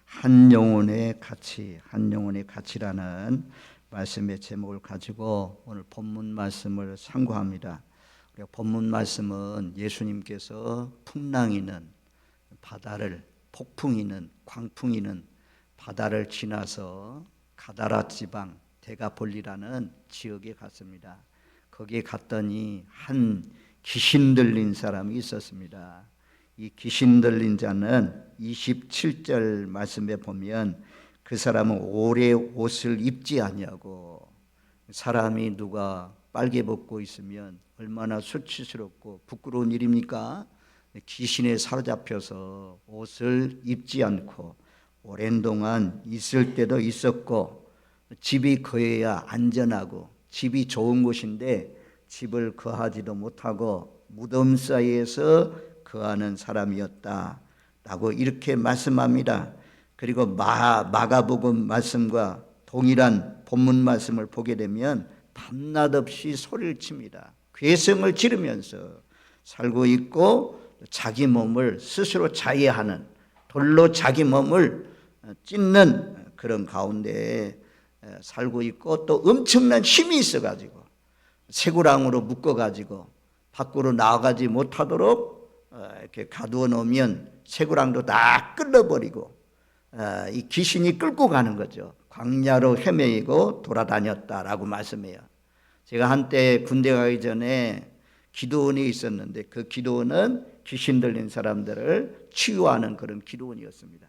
한 영혼의 가치, 한 영혼의 가치라는 말씀의 제목을 가지고 오늘 본문 말씀을 상고합니다. 본문 말씀은 예수님께서 풍랑이는 바다를, 폭풍이는 광풍이는 바다를 지나서 가다라 지방 데가폴리라는 지역에 갔습니다. 거기에 갔더니 한 귀신 들린 사람이 있었습니다. 이 귀신 들린 자는 27절 말씀에 보면 그 사람은 오래 옷을 입지 아니하고, 사람이 누가 빨개 벗고 있으면 얼마나 수치스럽고 부끄러운 일입니까? 귀신에 사로잡혀서 옷을 입지 않고 오랜 동안 있을 때도 있었고, 집이 거해야 안전하고 집이 좋은 곳인데 집을 거하지도 못하고 무덤 사이에서 거하는 사람이었다라고 이렇게 말씀합니다. 그리고 마가복음 말씀과 동일한 본문 말씀을 보게 되면 밤낮 없이 소리를 칩니다. 괴성을 지르면서 살고 있고, 자기 몸을 스스로 자해하는, 돌로 자기 몸을 찢는 그런 가운데 살고 있고, 또 엄청난 힘이 있어가지고 쇠고랑으로 묶어가지고 밖으로 나가지 못하도록 이렇게 가두어 놓으면 쇠고랑도 다 끌어버리고 이 귀신이 끌고 가는 거죠. 광야로 헤매이고 돌아다녔다라고 말씀해요. 제가 한때 군대 가기 전에 기도원이 있었는데, 그 기도원은 귀신 들린 사람들을 치유하는 그런 기도원이었습니다.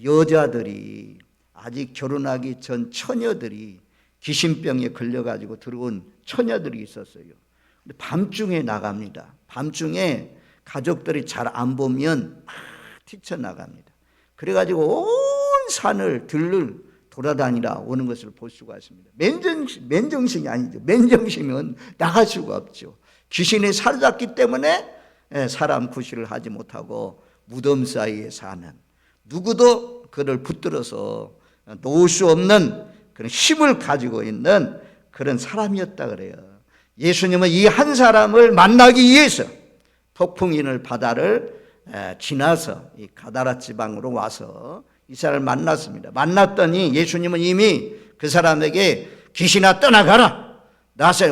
여자들이, 아직 결혼하기 전 처녀들이 귀신병에 걸려가지고 들어온 처녀들이 있었어요. 근데 밤중에 나갑니다. 밤중에 가족들이 잘 안 보면 막 뛰쳐나갑니다. 그래가지고 온 산을 들을 돌아다니라 오는 것을 볼 수가 있습니다. 맨정신이 아니죠. 맨정신은 나갈 수가 없죠. 귀신에 사로잡기 때문에 사람 구실을 하지 못하고 무덤 사이에 사는, 누구도 그를 붙들어서 놓을 수 없는 그런 힘을 가지고 있는 그런 사람이었다 그래요. 예수님은 이 한 사람을 만나기 위해서 폭풍이는 바다를 지나서 이 가다라 지방으로 와서 이 사람을 만났습니다. 만났더니 예수님은 이미 그 사람에게 귀신아 떠나가라,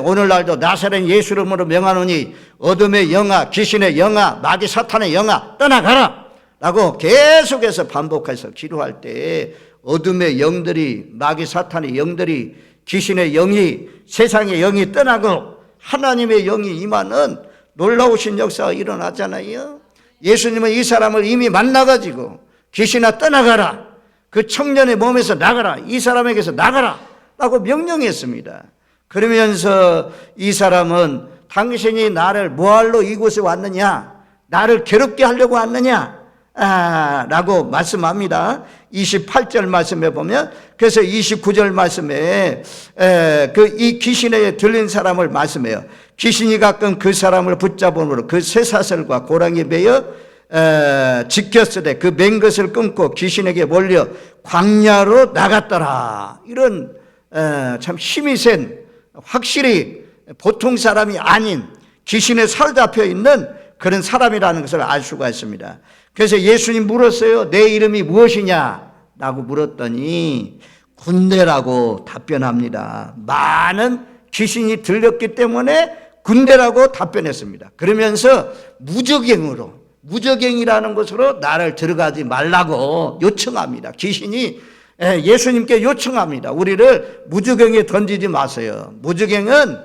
오늘날도 나사렛 예수 이름으로 명하노니 어둠의 영아, 귀신의 영아, 마귀 사탄의 영아 떠나가라 라고 계속해서 반복해서 기도할 때 어둠의 영들이, 마귀 사탄의 영들이, 귀신의 영이, 세상의 영이 떠나고 하나님의 영이 임하는 놀라우신 역사가 일어나잖아요. 예수님은 이 사람을 이미 만나가지고 귀신아 떠나가라, 그 청년의 몸에서 나가라, 이 사람에게서 나가라 라고 명령했습니다. 그러면서 이 사람은 당신이 나를 뭐하러 이곳에 왔느냐, 나를 괴롭게 하려고 왔느냐 라고 말씀합니다. 28절 말씀에 보면, 그래서 29절 말씀에 이 귀신에 들린 사람을 말씀해요. 귀신이 가끔 그 사람을 붙잡음으로 그 쇠사슬과 고랑이 매여 지켰으되 그 맨 것을 끊고 귀신에게 몰려 광야로 나갔더라. 이런 참 힘이 센, 확실히 보통 사람이 아닌 귀신에 사로잡혀 있는 그런 사람이라는 것을 알 수가 있습니다. 그래서 예수님 물었어요. 내 이름이 무엇이냐 라고 물었더니 군대라고 답변합니다. 많은 귀신이 들렸기 때문에 군대라고 답변했습니다. 그러면서 무적행이라는 것으로 나를 들어가지 말라고 요청합니다. 귀신이 예수님께 요청합니다. 우리를 무적행에 던지지 마세요. 무적행은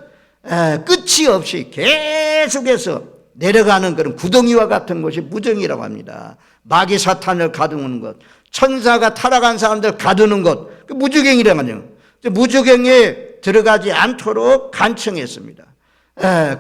끝이 없이 계속해서 내려가는 그런 구덩이와 같은 것이 무적이라고 합니다. 마귀 사탄을 가두는 것, 천사가 타락한 사람들 가두는 것, 그 무적행이라고 하죠. 무적행에 들어가지 않도록 간청했습니다.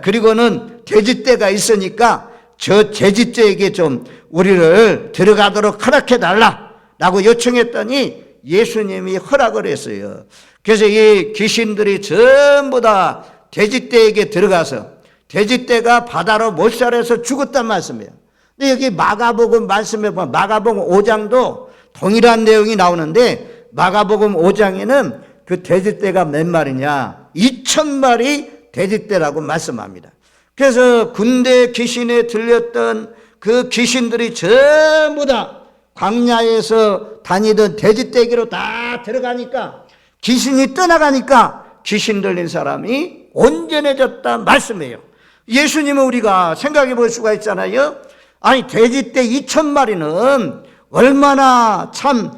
그리고는 돼지떼가 있으니까 저 돼지떼에게 좀 우리를 들어가도록 허락해달라 라고 요청했더니 예수님이 허락을 했어요. 그래서 이 귀신들이 전부 다 돼지떼에게 들어가서 돼지떼가 바다로 몰살해서 죽었단 말씀이에요. 근데 여기 마가복음 말씀에 보면 마가복음 5장도 동일한 내용이 나오는데, 마가복음 5장에는 그 돼지떼가 몇 마리냐, 2,000마리 돼지떼라고 말씀합니다. 그래서 군대 귀신에 들렸던 그 귀신들이 전부 다 광야에서 다니던 돼지떼기로 다 들어가니까 귀신이 떠나가니까 귀신 들린 사람이 온전해졌다 말씀이에요. 예수님은 우리가 생각해 볼 수가 있잖아요. 아니 돼지떼 2,000마리는 얼마나 참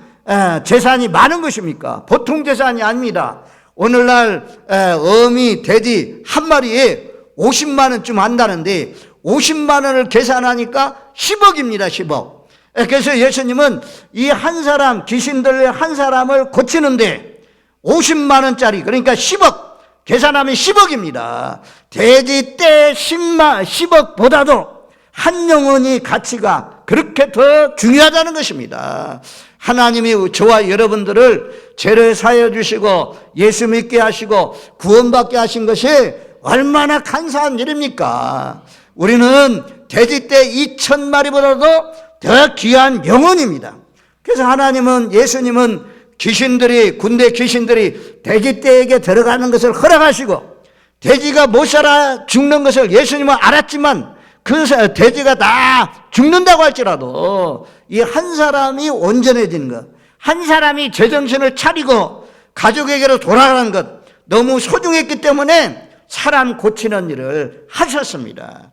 재산이 많은 것입니까? 보통 재산이 아닙니다. 오늘날 어미 돼지 한 마리에 50만 원쯤 한다는데 50만 원을 계산하니까 10억입니다. 10억. 그래서 예수님은 이 한 사람 귀신 들린 한 사람을 고치는데 50만 원짜리 그러니까 10억 계산하면 10억입니다. 돼지떼 10억보다도 한 영혼이 가치가 그렇게 더 중요하다는 것입니다. 하나님이 저와 여러분들을 죄를 사하여 주시고 예수 믿게 하시고 구원받게 하신 것이 얼마나 감사한 일입니까? 우리는 돼지떼 2,000마리보다도 더 귀한 영혼입니다. 그래서 하나님은 예수님은 군대 귀신들이 돼지떼에게 들어가는 것을 허락하시고 돼지가 못 살아 죽는 것을 예수님은 알았지만 그 돼지가 다 죽는다고 할지라도 이 한 사람이 온전해지는 것, 한 사람이 제정신을 차리고 가족에게로 돌아가는 것 너무 소중했기 때문에 사람 고치는 일을 하셨습니다.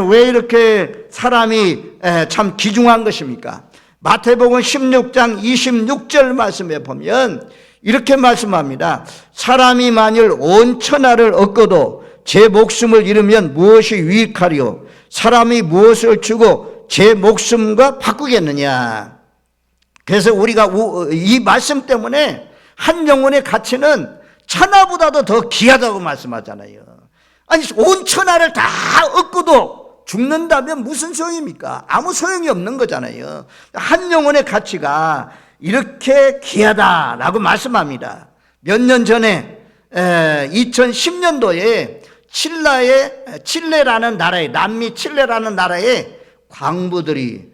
왜 이렇게 사람이 참 귀중한 것입니까? 마태복음 16장 26절 말씀에 보면 이렇게 말씀합니다. 사람이 만일 온 천하를 얻고도 제 목숨을 잃으면 무엇이 유익하리요? 사람이 무엇을 주고 제 목숨과 바꾸겠느냐? 그래서 우리가 이 말씀 때문에 한 영혼의 가치는 천하보다도 더 귀하다고 말씀하잖아요. 아니 온 천하를 다 얻고도 죽는다면 무슨 소용입니까? 아무 소용이 없는 거잖아요. 한 영혼의 가치가 이렇게 귀하다라고 말씀합니다. 몇 년 전에 2010년도에 칠레라는 나라에 남미 칠레라는 나라에 광부들이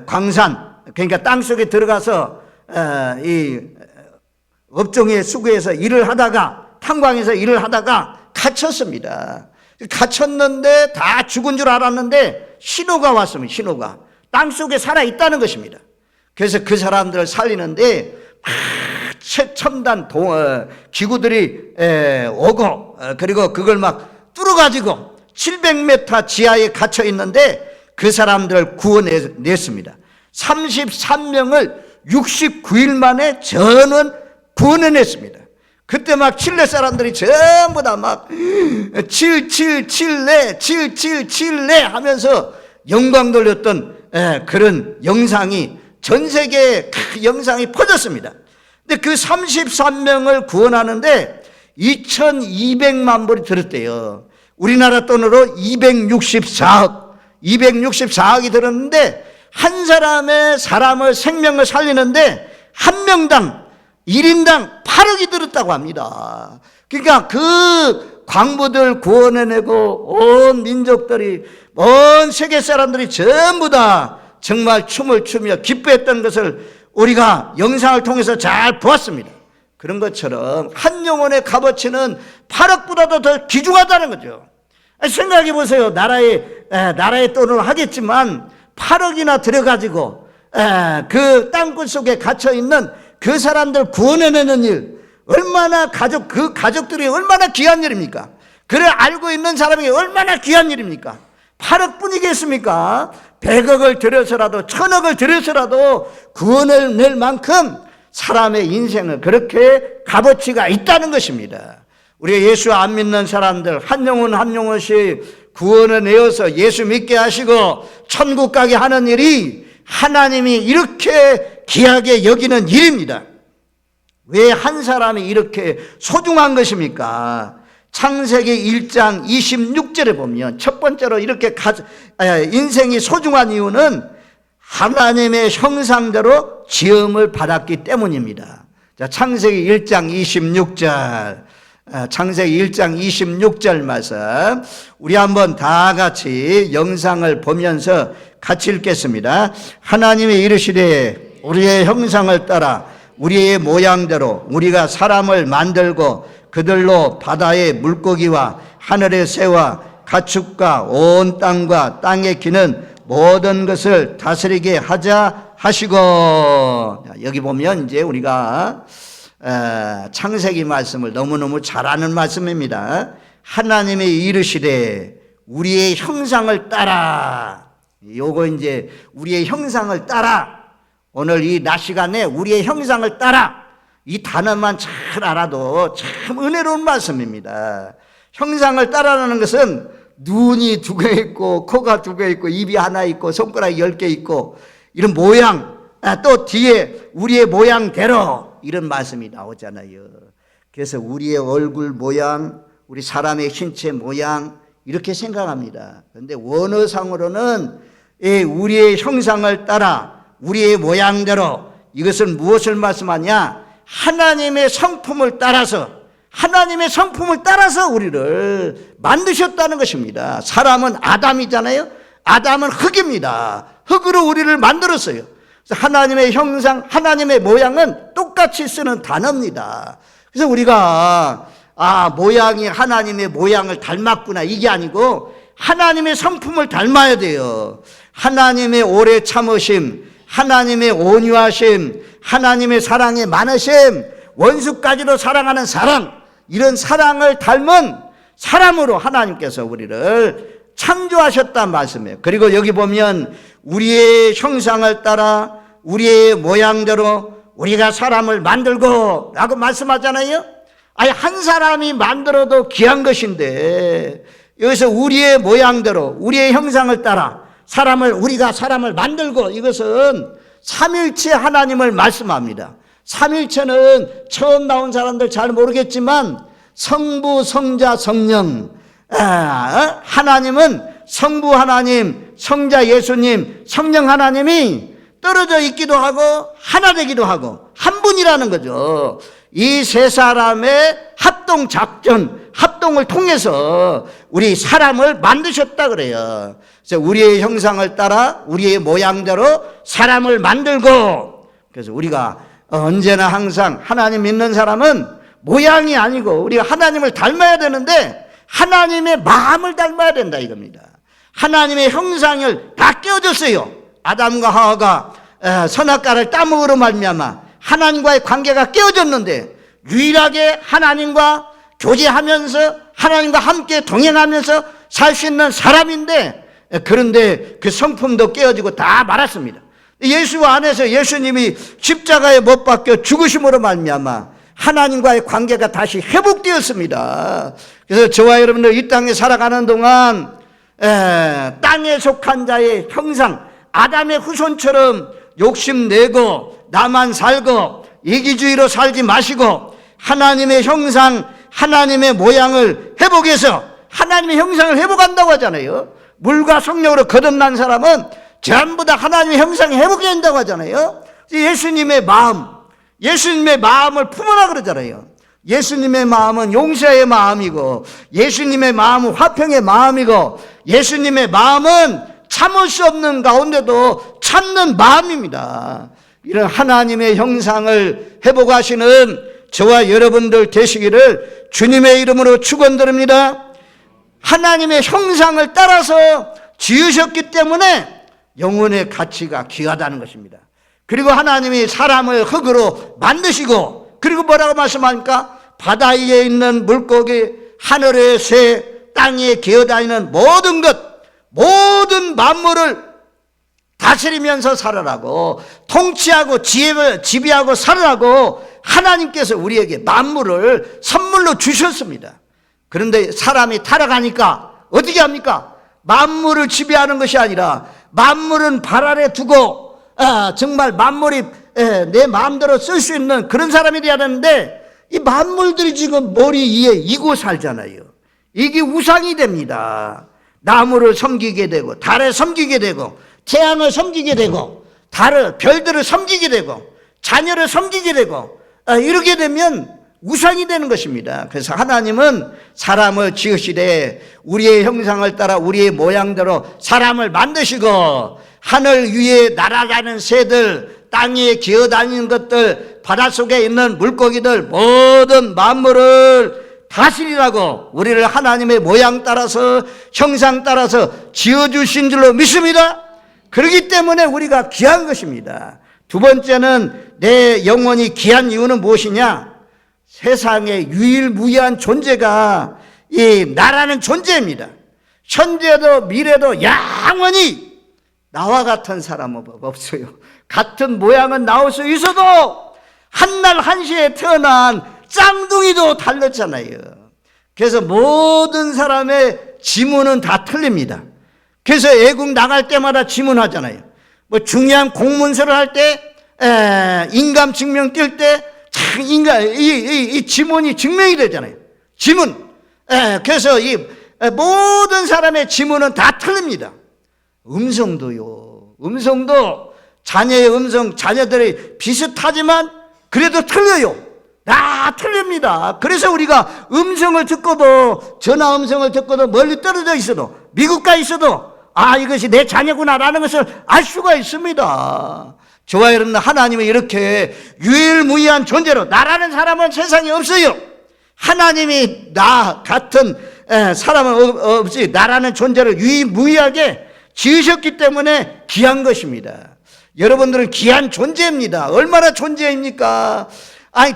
광산 그러니까 땅 속에 들어가서 이 업종의 수구에서 일을 하다가 탄광에서 일을 하다가 갇혔습니다. 갇혔는데 다 죽은 줄 알았는데 신호가 왔습니다. 신호가 땅속에 살아있다는 것입니다. 그래서 그 사람들을 살리는데 최첨단 기구들이 오고 그리고 그걸 막 뚫어가지고 700m 지하에 갇혀 있는데 그 사람들을 구원해냈습니다. 33명을 69일 만에 전원 구원해냈습니다. 그때 막 칠레 사람들이 전부 다 막 777레 하면서 영광 돌렸던 그런 영상이 전 세계에 영상이 퍼졌습니다. 근데 그 33명을 구원하는데 2,200만 불이 들었대요. 우리나라 돈으로 264억이 들었는데 한 사람의 생명을 살리는데 한 명당 1인당 8억이 들었다고 합니다. 그러니까 그 광부들 구원해내고 온 민족들이 온 세계 사람들이 전부 다 정말 춤을 추며 기뻐했던 것을 우리가 영상을 통해서 잘 보았습니다. 그런 것처럼 한 영혼의 값어치는 8억보다도 더 귀중하다는 거죠. 생각해 보세요. 나라의 돈으로 하겠지만 8억이나 들여가지고 그 땅굴 속에 갇혀있는 그 사람들 구원해내는 일, 얼마나 그 가족들이 얼마나 귀한 일입니까? 그를 알고 있는 사람이 얼마나 귀한 일입니까? 8억 뿐이겠습니까? 100억을 들여서라도 1000억을 들여서라도 구원을 낼 만큼 사람의 인생은 그렇게 값어치가 있다는 것입니다. 우리가 예수 안 믿는 사람들 한 영혼 한 영혼씩 구원을 내어서 예수 믿게 하시고 천국 가게 하는 일이 하나님이 이렇게 귀하게 여기는 일입니다. 왜 한 사람이 이렇게 소중한 것입니까? 창세기 1장 26절에 보면 첫 번째로 이렇게 인생이 소중한 이유는 하나님의 형상대로 지음을 받았기 때문입니다. 자, 창세기 1장 26절 창세기 1장 26절 말씀 우리 한번 다 같이 영상을 보면서 같이 읽겠습니다. 하나님이 이르시되 우리의 형상을 따라 우리의 모양대로 우리가 사람을 만들고 그들로 바다의 물고기와 하늘의 새와 가축과 온 땅과 땅에 기는 모든 것을 다스리게 하자 하시고. 여기 보면 이제 우리가 창세기 말씀을 너무너무 잘 아는 말씀입니다. 하나님이 이르시되 우리의 형상을 따라. 요거 이제 우리의 형상을 따라. 오늘 이 낮 시간에 우리의 형상을 따라. 이 단어만 잘 알아도 참 은혜로운 말씀입니다. 형상을 따라라는 것은 눈이 2개 있고 코가 2개 있고 입이 하나 있고 손가락이 10개 있고 이런 모양, 또 뒤에 우리의 모양대로 이런 말씀이 나오잖아요. 그래서 우리의 얼굴 모양, 우리 사람의 신체 모양 이렇게 생각합니다. 그런데 원어상으로는 우리의 형상을 따라 우리의 모양대로, 이것은 무엇을 말씀하냐? 하나님의 성품을 따라서, 하나님의 성품을 따라서 우리를 만드셨다는 것입니다. 사람은 아담이잖아요. 아담은 흙입니다. 흙으로 우리를 만들었어요. 그래서 하나님의 형상, 하나님의 모양은 똑같이 쓰는 단어입니다. 그래서 우리가 모양이 하나님의 모양을 닮았구나 이게 아니고 하나님의 성품을 닮아야 돼요. 하나님의 오래 참으심, 하나님의 온유하심, 하나님의 사랑의 많으심, 원수까지도 사랑하는 사랑, 이런 사랑을 닮은 사람으로 하나님께서 우리를 창조하셨단 말씀이에요. 그리고 여기 보면 우리의 형상을 따라 우리의 모양대로 우리가 사람을 만들고 라고 말씀하잖아요. 아니 한 사람이 만들어도 귀한 것인데 여기서 우리의 모양대로 우리의 형상을 따라 우리가 사람을 만들고, 이것은 삼일체 하나님을 말씀합니다. 삼일체는 처음 나온 사람들 잘 모르겠지만 성부, 성자, 성령, 하나님은 성부 하나님, 성자 예수님, 성령 하나님이 떨어져 있기도 하고 하나 되기도 하고 한 분이라는 거죠. 이 세 사람의 합동 작전, 합동을 통해서 우리 사람을 만드셨다 그래요. 그래서 우리의 형상을 따라 우리의 모양대로 사람을 만들고, 그래서 우리가 언제나 항상 하나님 믿는 사람은 모양이 아니고 우리가 하나님을 닮아야 되는데 하나님의 마음을 닮아야 된다 이겁니다. 하나님의 형상을 다 깨어졌어요. 아담과 하와가 선악과를 따먹으로 말미암아 하나님과의 관계가 깨어졌는데 유일하게 하나님과 교제하면서 하나님과 함께 동행하면서 살 수 있는 사람인데, 그런데 그 성품도 깨어지고 다 말았습니다. 예수 안에서 예수님이 십자가에 못 박혀 죽으심으로 말미암아 하나님과의 관계가 다시 회복되었습니다. 그래서 저와 여러분들 이 땅에 살아가는 동안 땅에 속한 자의 형상, 아담의 후손처럼 욕심내고 나만 살고 이기주의로 살지 마시고 하나님의 형상, 하나님의 모양을 회복해서 하나님의 형상을 회복한다고 하잖아요. 물과 성령으로 거듭난 사람은 전부 다 하나님의 형상이 회복해야 된다고 하잖아요. 예수님의 마음을 품으라 그러잖아요. 예수님의 마음은 용서의 마음이고 예수님의 마음은 화평의 마음이고 예수님의 마음은 참을 수 없는 가운데도 참는 마음입니다. 이런 하나님의 형상을 회복하시는 저와 여러분들 되시기를 주님의 이름으로 축원드립니다. 하나님의 형상을 따라서 지으셨기 때문에 영혼의 가치가 귀하다는 것입니다. 그리고 하나님이 사람을 흙으로 만드시고, 그리고 뭐라고 말씀합니까? 바다 위에 있는 물고기, 하늘의 새, 땅에 기어다니는 모든 것, 모든 만물을 다스리면서 살아라고, 통치하고 지배하고 살아라고 하나님께서 우리에게 만물을 선물로 주셨습니다. 그런데 사람이 타락하니까 어떻게 합니까? 만물을 지배하는 것이 아니라 만물은 발 아래 두고 정말 만물이 내 마음대로 쓸 수 있는 그런 사람이 되어야 되는데, 이 만물들이 지금 머리 위에 이고 살잖아요. 이게 우상이 됩니다. 나무를 섬기게 되고 달을 섬기게 되고 태양을 섬기게 되고 별들을 섬기게 되고 자녀를 섬기게 되고 이렇게 되면 우상이 되는 것입니다. 그래서 하나님은 사람을 지으시되 우리의 형상을 따라 우리의 모양대로 사람을 만드시고 하늘 위에 날아가는 새들, 땅에 기어다니는 것들, 바닷속에 있는 물고기들, 모든 만물을 다스리라고 우리를 하나님의 모양 따라서 형상 따라서 지어주신 줄로 믿습니다. 그렇기 때문에 우리가 귀한 것입니다. 두 번째는 내 영혼이 귀한 이유는 무엇이냐? 세상에 유일무이한 존재가 이 나라는 존재입니다. 현재도 미래도 영원히 나와 같은 사람은 없어요. 같은 모양은 나올 수 있어도 한날 한시에 태어난 쌍둥이도 달랐잖아요. 그래서 모든 사람의 지문은 다 틀립니다. 그래서 애국 나갈 때마다 지문하잖아요. 뭐 중요한 공문서를 할 때, 인감 증명 뛸 때, 이 지문이 증명이 되잖아요. 지문. 그래서 이 모든 사람의 지문은 다 틀립니다. 음성도요. 음성도 자녀의 음성, 자녀들이 비슷하지만 그래도 틀려요. 다 틀립니다. 그래서 우리가 음성을 듣고도, 전화 음성을 듣고도 멀리 떨어져 있어도, 미국 가 있어도 이것이 내 자녀구나라는 것을 알 수가 있습니다. 저와 여러분, 하나님이 이렇게 유일무이한 존재로, 나라는 사람은 세상에 없어요. 하나님이 나 같은 사람은 없이 나라는 존재를 유일무이하게 지으셨기 때문에 귀한 것입니다. 여러분들은 귀한 존재입니다. 얼마나 존재입니까?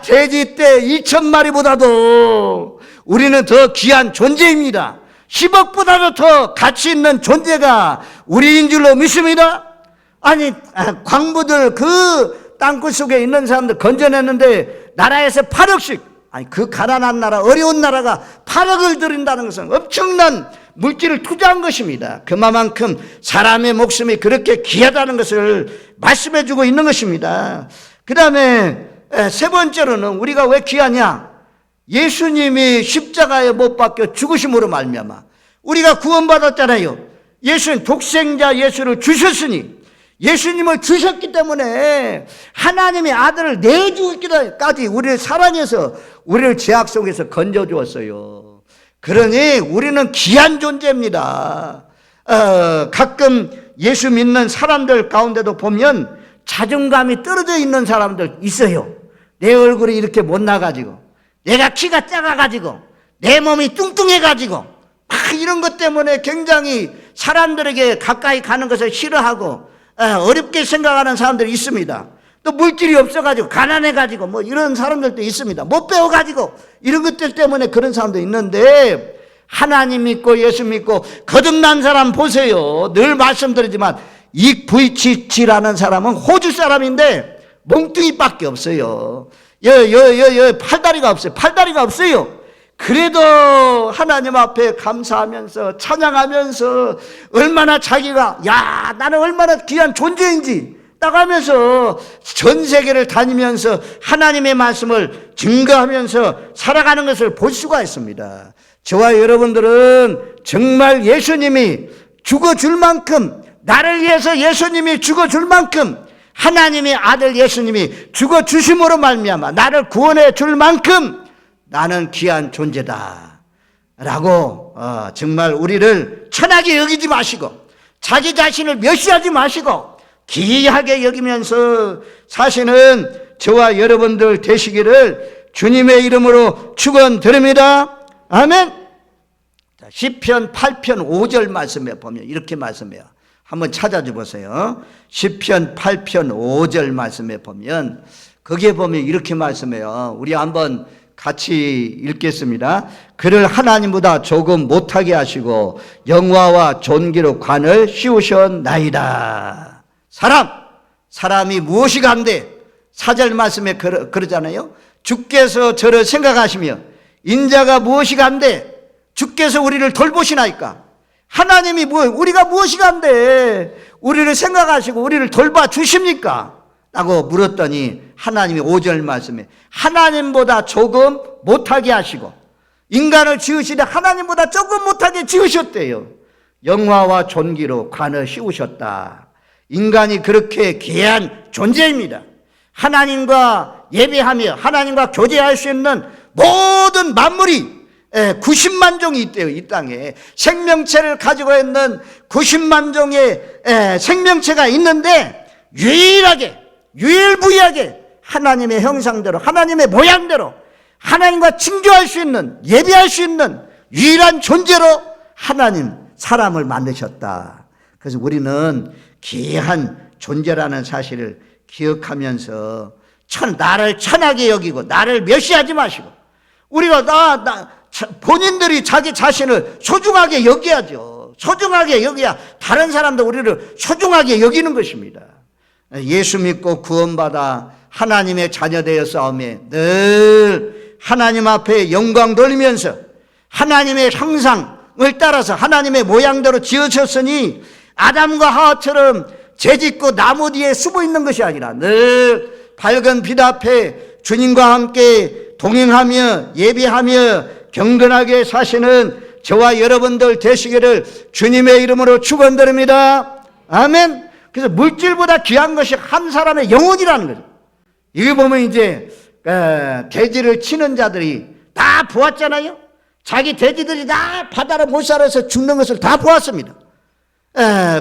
돼지 떼 2,000마리보다도 우리는 더 귀한 존재입니다. 10억보다도 더 가치 있는 존재가 우리인 줄로 믿습니다. 광부들 그 땅굴 속에 있는 사람들 건져냈는데 나라에서 8억씩, 그 가난한 나라, 어려운 나라가 8억을 들인다는 것은 엄청난 물질을 투자한 것입니다. 그만큼 사람의 목숨이 그렇게 귀하다는 것을 말씀해 주고 있는 것입니다. 그 다음에 세 번째로는 우리가 왜 귀하냐? 예수님이 십자가에 못 박혀 죽으심으로 말미암아 우리가 구원받았잖아요. 예수님, 독생자 예수를 주셨으니, 예수님을 주셨기 때문에 하나님의 아들을 내주기까지 우리를 사랑해서 우리를 죄악 속에서 건져주었어요. 그러니 우리는 귀한 존재입니다. 가끔 예수 믿는 사람들 가운데도 보면 자존감이 떨어져 있는 사람들 있어요. 내 얼굴이 이렇게 못나가지고, 내가 키가 작아가지고, 내 몸이 뚱뚱해가지고, 이런 것 때문에 굉장히 사람들에게 가까이 가는 것을 싫어하고 어렵게 생각하는 사람들이 있습니다. 또 물질이 없어가지고, 가난해가지고, 뭐 이런 사람들도 있습니다. 못 배워가지고, 이런 것들 때문에 그런 사람도 있는데, 하나님 믿고 예수 믿고 거듭난 사람 보세요. 늘 말씀드리지만 익부이치치라는 사람은 호주 사람인데 몽뚱이밖에 없어요. 팔다리가 없어요. 팔다리가 없어요. 그래도 하나님 앞에 감사하면서 찬양하면서 얼마나 자기가 나는 얼마나 귀한 존재인지 딱 하면서 전 세계를 다니면서 하나님의 말씀을 증거하면서 살아가는 것을 볼 수가 있습니다. 저와 여러분들은 정말 예수님이 죽어줄 만큼, 나를 위해서 예수님이 죽어줄 만큼, 하나님의 아들 예수님이 죽어주심으로 말미암아 나를 구원해 줄 만큼 나는 귀한 존재다 라고 정말 우리를 천하게 여기지 마시고 자기 자신을 멸시하지 마시고 귀하게 여기면서 사시는 저와 여러분들 되시기를 주님의 이름으로 축원드립니다. 아멘. 시편 8편 5절 말씀에 보면 이렇게 말씀해요. 한번 찾아줘 보세요. 시편 8편 5절 말씀에 보면 거기에 보면 이렇게 말씀해요. 우리 한번 같이 읽겠습니다. 그를 하나님보다 조금 못하게 하시고 영화와 존귀로 관을 씌우셨나이다. 사람이 무엇이 간대? 4절 말씀에 그러잖아요. 주께서 저를 생각하시며 인자가 무엇이 간대? 주께서 우리를 돌보시나이까? 하나님이 우리가 무엇이 간대? 우리를 생각하시고 우리를 돌봐주십니까? 라고 물었더니 하나님이 5절 말씀에 하나님보다 조금 못하게 하시고 인간을 지으시되 하나님보다 조금 못하게 지으셨대요. 영화와 존귀로 관을 씌우셨다. 인간이 그렇게 귀한 존재입니다. 하나님과 예배하며 하나님과 교제할 수 있는 모든 만물이 90만 종이 있대요. 이 땅에 생명체를 가지고 있는 90만 종의 생명체가 있는데 유일무이하게 하나님의 형상대로 하나님의 모양대로 하나님과 친교할 수 있는, 예배할 수 있는 유일한 존재로 하나님 사람을 만드셨다. 그래서 우리는 귀한 존재라는 사실을 기억하면서 나를 천하게 여기고 나를 멸시하지 마시고, 우리가 본인들이 자기 자신을 소중하게 여겨야죠. 소중하게 여겨야 다른 사람도 우리를 소중하게 여기는 것입니다. 예수 믿고 구원받아 하나님의 자녀 되어 싸움에 늘 하나님 앞에 영광 돌리면서 하나님의 형상을 따라서 하나님의 모양대로 지으셨으니 아담과 하와처럼 재짓고 나무 뒤에 숨어 있는 것이 아니라 늘 밝은 빛 앞에 주님과 함께 동행하며 예배하며 경건하게 사시는 저와 여러분들 되시기를 주님의 이름으로 축원드립니다. 아멘. 그래서 물질보다 귀한 것이 한 사람의 영혼이라는 거죠. 이거 보면 이제 돼지를 치는 자들이 다 보았잖아요. 자기 돼지들이 다 바다로 못 살아서 죽는 것을 다 보았습니다.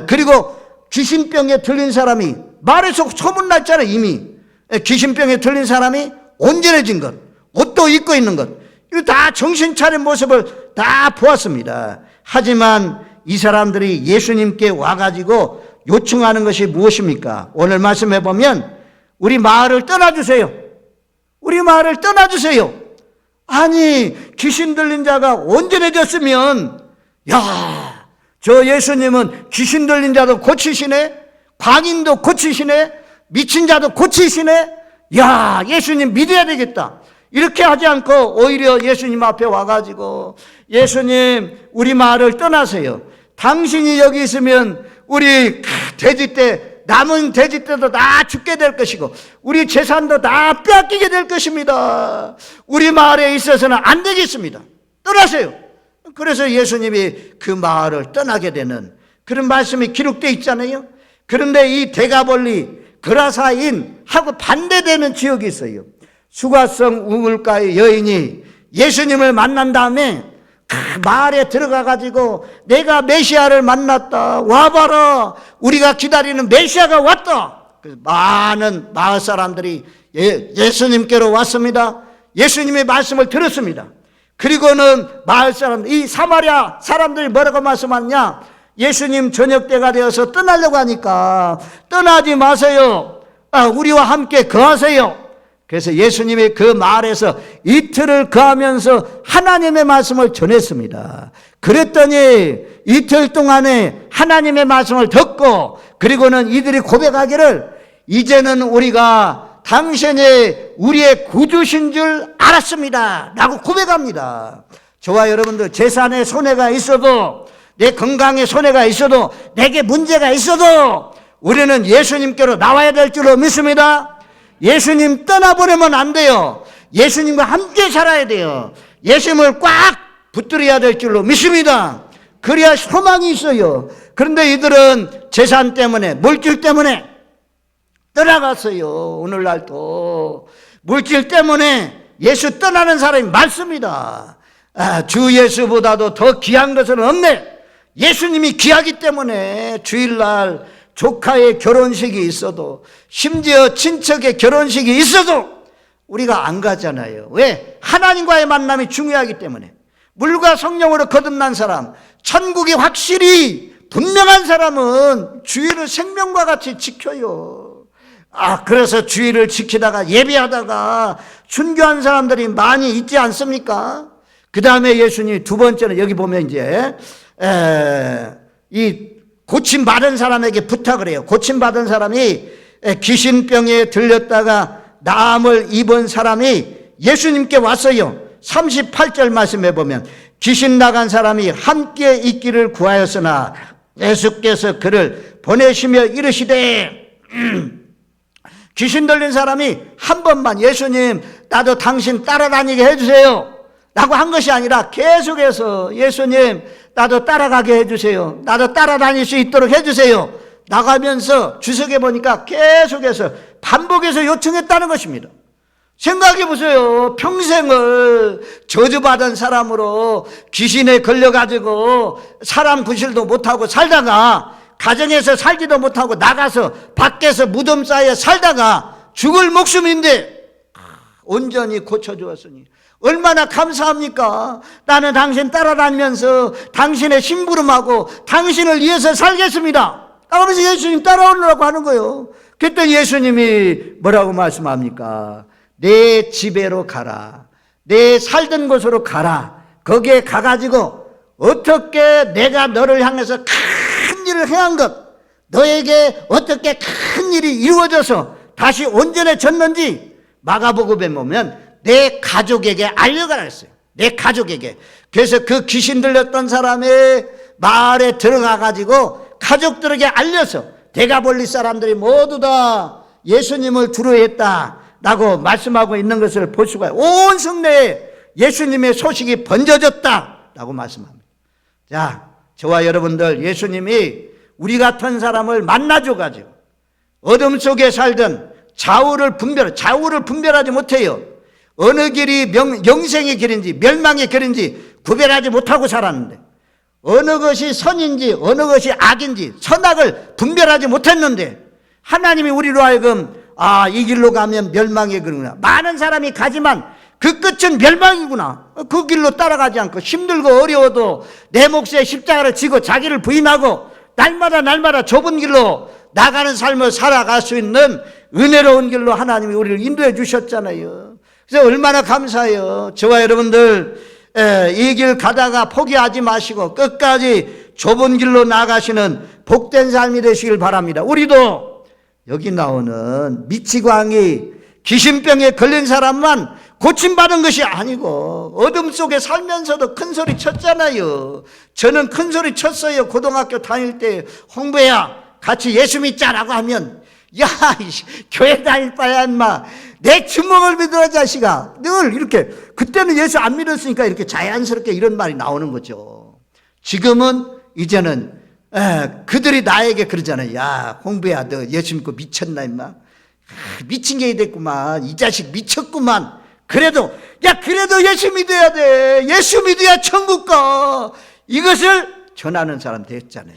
그리고 귀신병에 들린 사람이 말에서 소문났잖아요. 이미 귀신병에 들린 사람이 온전해진 것, 옷도 입고 있는 것, 이거 다 정신 차린 모습을 다 보았습니다. 하지만 이 사람들이 예수님께 와가지고 요청하는 것이 무엇입니까? 오늘 말씀해 보면 우리 마을을 떠나주세요. 우리 마을을 떠나주세요. 아니, 귀신 들린 자가 온전해졌으면, 야, 저 예수님은 귀신 들린 자도 고치시네, 광인도 고치시네, 미친 자도 고치시네, 야, 예수님 믿어야 되겠다. 이렇게 하지 않고 오히려 예수님 앞에 와가지고, 예수님, 우리 마을을 떠나세요. 당신이 여기 있으면 우리 돼지 때, 남은 돼지 때도 다 죽게 될 것이고 우리 재산도 다 빼앗기게 될 것입니다. 우리 마을에 있어서는 안 되겠습니다. 떠나세요. 그래서 예수님이 그 마을을 떠나게 되는 그런 말씀이 기록되어 있잖아요. 그런데 이 데가볼리 그라사인하고 반대되는 지역이 있어요. 수가성 우물가의 여인이 예수님을 만난 다음에 마을에 들어가가지고 내가 메시아를 만났다, 와봐라, 우리가 기다리는 메시아가 왔다. 많은 마을 사람들이 예수님께로 왔습니다. 예수님의 말씀을 들었습니다. 그리고는 마을 사람들, 이 사마리아 사람들이 뭐라고 말씀하느냐, 예수님 저녁 때가 되어서 떠나려고 하니까 떠나지 마세요, 우리와 함께 거하세요. 그래서 예수님이 그 마을에서 이틀을 거하면서 하나님의 말씀을 전했습니다. 그랬더니 이틀 동안에 하나님의 말씀을 듣고, 그리고는 이들이 고백하기를 이제는 우리가 당신이 우리의 구주신 줄 알았습니다 라고 고백합니다. 저와 여러분들, 재산에 손해가 있어도, 내 건강에 손해가 있어도, 내게 문제가 있어도 우리는 예수님께로 나와야 될 줄로 믿습니다. 예수님 떠나보내면 안 돼요. 예수님과 함께 살아야 돼요. 예수님을 꽉 붙들어야 될 줄로 믿습니다. 그래야 소망이 있어요. 그런데 이들은 재산 때문에, 물질 때문에 떠나갔어요. 오늘날도 물질 때문에 예수 떠나는 사람이 많습니다. 주 예수보다도 더 귀한 것은 없네. 예수님이 귀하기 때문에 주일날 조카의 결혼식이 있어도, 심지어 친척의 결혼식이 있어도 우리가 안 가잖아요. 왜? 하나님과의 만남이 중요하기 때문에. 물과 성령으로 거듭난 사람, 천국이 확실히 분명한 사람은 주일을 생명과 같이 지켜요. 그래서 주일을 지키다가 예배하다가 순교한 사람들이 많이 있지 않습니까? 그 다음에 예수님이 두 번째는 여기 보면 이제 이 고침받은 사람에게 부탁을 해요. 고침받은 사람이 귀신병에 들렸다가 나음을 입은 사람이 예수님께 왔어요. 38절 말씀해 보면 귀신 나간 사람이 함께 있기를 구하였으나 예수께서 그를 보내시며 이르시되, 귀신 들린 사람이 한 번만 예수님 나도 당신 따라다니게 해주세요 라고 한 것이 아니라 계속해서 예수님 나도 따라가게 해주세요, 나도 따라다닐 수 있도록 해주세요 나가면서 주석에 보니까 계속해서 반복해서 요청했다는 것입니다. 생각해 보세요. 평생을 저주받은 사람으로 귀신에 걸려가지고 사람 구실도 못하고 살다가, 가정에서 살지도 못하고 나가서 밖에서 무덤 사이에 살다가 죽을 목숨인데 온전히 고쳐주었으니 얼마나 감사합니까? 나는 당신 따라다니면서 당신의 심부름하고 당신을 위해서 살겠습니다. 나가면서 예수님 따라오려고 하는 거예요. 그랬더니 예수님이 뭐라고 말씀합니까? 내 집에로 가라. 내 살던 곳으로 가라. 거기에 가가지고 어떻게 내가 너를 향해서 큰 일을 행한 것, 너에게 어떻게 큰 일이 이루어져서 다시 온전해졌는지 마가복음에 보면 내 가족에게 알려가라 했어요. 내 가족에게. 그래서 그 귀신 들렸던 사람의 마을에 들어가가지고 가족들에게 알려서 데가볼리 사람들이 모두 다 예수님을 두려워했다라고 말씀하고 있는 것을 볼 수가 있어요. 온 성내에 예수님의 소식이 번져졌다라고 말씀합니다. 자, 저와 여러분들, 예수님이 우리 같은 사람을 만나줘가지고 어둠 속에 살던 좌우를 분별하지 못해요. 어느 길이 영생의 길인지 멸망의 길인지 구별하지 못하고 살았는데, 어느 것이 선인지 어느 것이 악인지 선악을 분별하지 못했는데, 하나님이 우리로 하여금 이 길로 가면 멸망의 길이구나, 많은 사람이 가지만 그 끝은 멸망이구나, 그 길로 따라가지 않고 힘들고 어려워도 내 몫에 십자가를 지고 자기를 부인하고 날마다 좁은 길로 나가는 삶을 살아갈 수 있는 은혜로운 길로 하나님이 우리를 인도해 주셨잖아요. 그래서 얼마나 감사해요. 저와 여러분들 이 길 가다가 포기하지 마시고 끝까지 좁은 길로 나가시는 복된 삶이 되시길 바랍니다. 우리도 여기 나오는 미치광이 귀신병에 걸린 사람만 고침받은 것이 아니고 어둠 속에 살면서도 큰 소리 쳤잖아요. 저는 큰 소리 쳤어요. 고등학교 다닐 때 홍배야 같이 예수 믿자라고 하면, 야, 교회 다닐 바야 인마, 내 주먹을 믿어라 자식아. 늘 이렇게, 그때는 예수 안 믿었으니까 이렇게 자연스럽게 이런 말이 나오는 거죠. 지금은 이제는 그들이 나에게 그러잖아요. 야, 홍배야, 너 예수 믿고 미쳤나 임마? 미친 게 됐구만. 이 자식 미쳤구만. 그래도 예수 믿어야 돼. 예수 믿어야 천국 가. 이것을 전하는 사람 됐잖아요.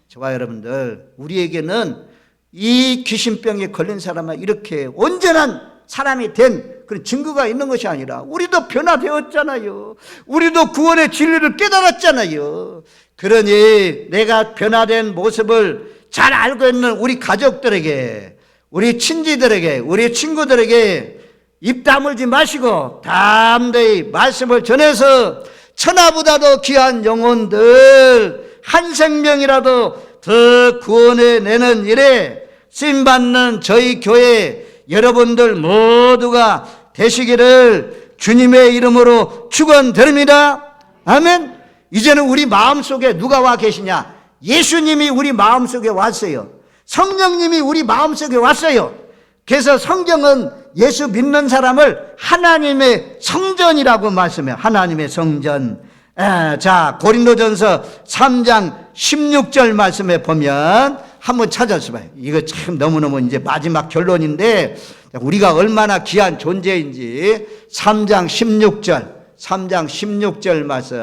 저와 여러분들, 우리에게는 이 귀신병에 걸린 사람은 이렇게 온전한 사람이 된 그런 증거가 있는 것이 아니라 우리도 변화되었잖아요. 우리도 구원의 진리를 깨달았잖아요. 그러니 내가 변화된 모습을 잘 알고 있는 우리 가족들에게, 우리 친지들에게, 우리 친구들에게 입 다물지 마시고 담대히 말씀을 전해서 천하보다도 귀한 영혼들 한 생명이라도 더 구원해 내는 일에 쓰임받는 저희 교회 여러분들 모두가 되시기를 주님의 이름으로 축원드립니다. 아멘. 이제는 우리 마음속에 누가 와 계시냐? 예수님이 우리 마음속에 왔어요. 성령님이 우리 마음속에 왔어요. 그래서 성경은 예수 믿는 사람을 하나님의 성전이라고 말씀해요. 하나님의 성전. 자, 고린도전서 3장 16절 말씀에 보면 한번 찾아봐요. 이거 참 너무너무 이제 마지막 결론인데 우리가 얼마나 귀한 존재인지 3장 16절 말씀,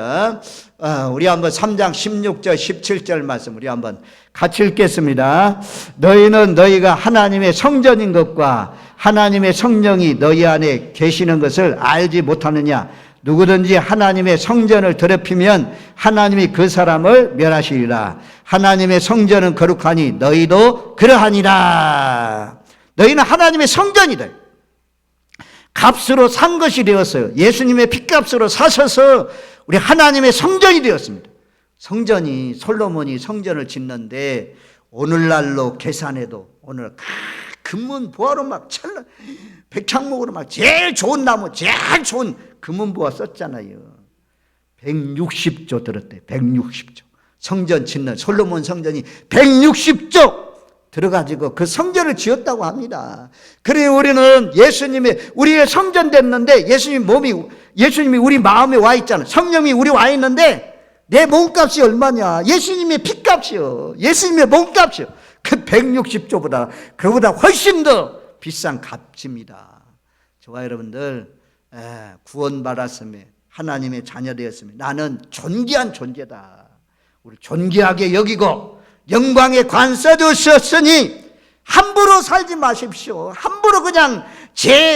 우리 한번 3장 16절 17절 말씀 우리 한번 같이 읽겠습니다. 너희는 너희가 하나님의 성전인 것과 하나님의 성령이 너희 안에 계시는 것을 알지 못하느냐? 누구든지 하나님의 성전을 더럽히면 하나님이 그 사람을 멸하시리라. 하나님의 성전은 거룩하니 너희도 그러하니라. 너희는 하나님의 성전이다. 값으로 산 것이 되었어요. 예수님의 핏값으로 사셔서 우리 하나님의 성전이 되었습니다. 성전이, 솔로몬이 성전을 짓는데 오늘날로 계산해도 오늘 금문보화로 막 백창목으로 막 제일 좋은 나무, 제일 좋은 금문보화 썼잖아요. 160조 들었대. 160조. 성전 짓는 솔로몬 성전이 160조 들어가지고 그 성전을 지었다고 합니다. 그래 우리는 우리의 성전 됐는데 예수님이 우리 마음에 와 있잖아요. 성령이 우리 와 있는데 내 몸값이 얼마냐? 예수님의 핏값이요. 예수님의 몸값이요. 그 160조보다 그보다 훨씬 더 비싼 값입니다. 저와 여러분들 구원받았으면 하나님의 자녀 되었으면 나는 존귀한 존재다. 우리 존귀하게 여기고 영광의 관 써주셨으니 함부로 살지 마십시오. 함부로 그냥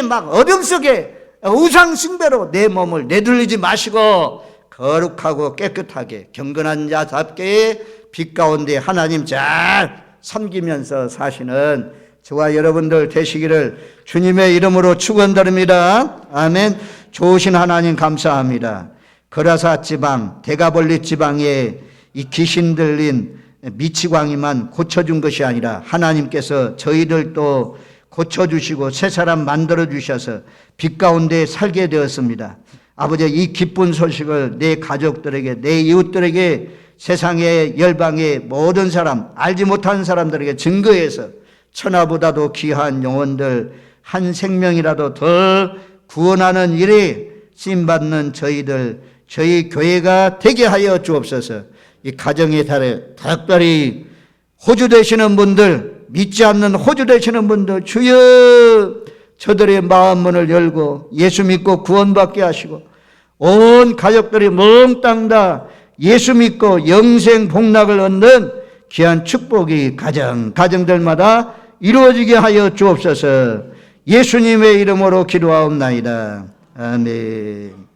막 어둠 속에 우상 숭배로 내 몸을 내돌리지 마시고 거룩하고 깨끗하게 경건한 자답게 빛 가운데 하나님 잘 섬기면서 사시는 저와 여러분들 되시기를 주님의 이름으로 축원드립니다. 아멘. 좋으신 하나님 감사합니다. 거라사 지방, 대가볼리 지방에 이 귀신 들린 미치광이만 고쳐준 것이 아니라 하나님께서 저희들도 고쳐주시고 새 사람 만들어주셔서 빛 가운데 살게 되었습니다. 아버지, 이 기쁜 소식을 내 가족들에게, 내 이웃들에게, 세상의 열방의 모든 사람, 알지 못하는 사람들에게 증거해서 천하보다도 귀한 영혼들 한 생명이라도 더 구원하는 일에 쓰임받는 저희들, 저희 교회가 되게 하여 주옵소서. 이 가정의 달에 특별히 호주 되시는 분들, 믿지 않는 호주 되시는 분들, 주여 저들의 마음 문을 열고 예수 믿고 구원받게 하시고 온 가족들이 몽땅 다 예수 믿고 영생 복락을 얻는 귀한 축복이 가정들마다 이루어지게 하여 주옵소서. 예수님의 이름으로 기도하옵나이다. 아멘.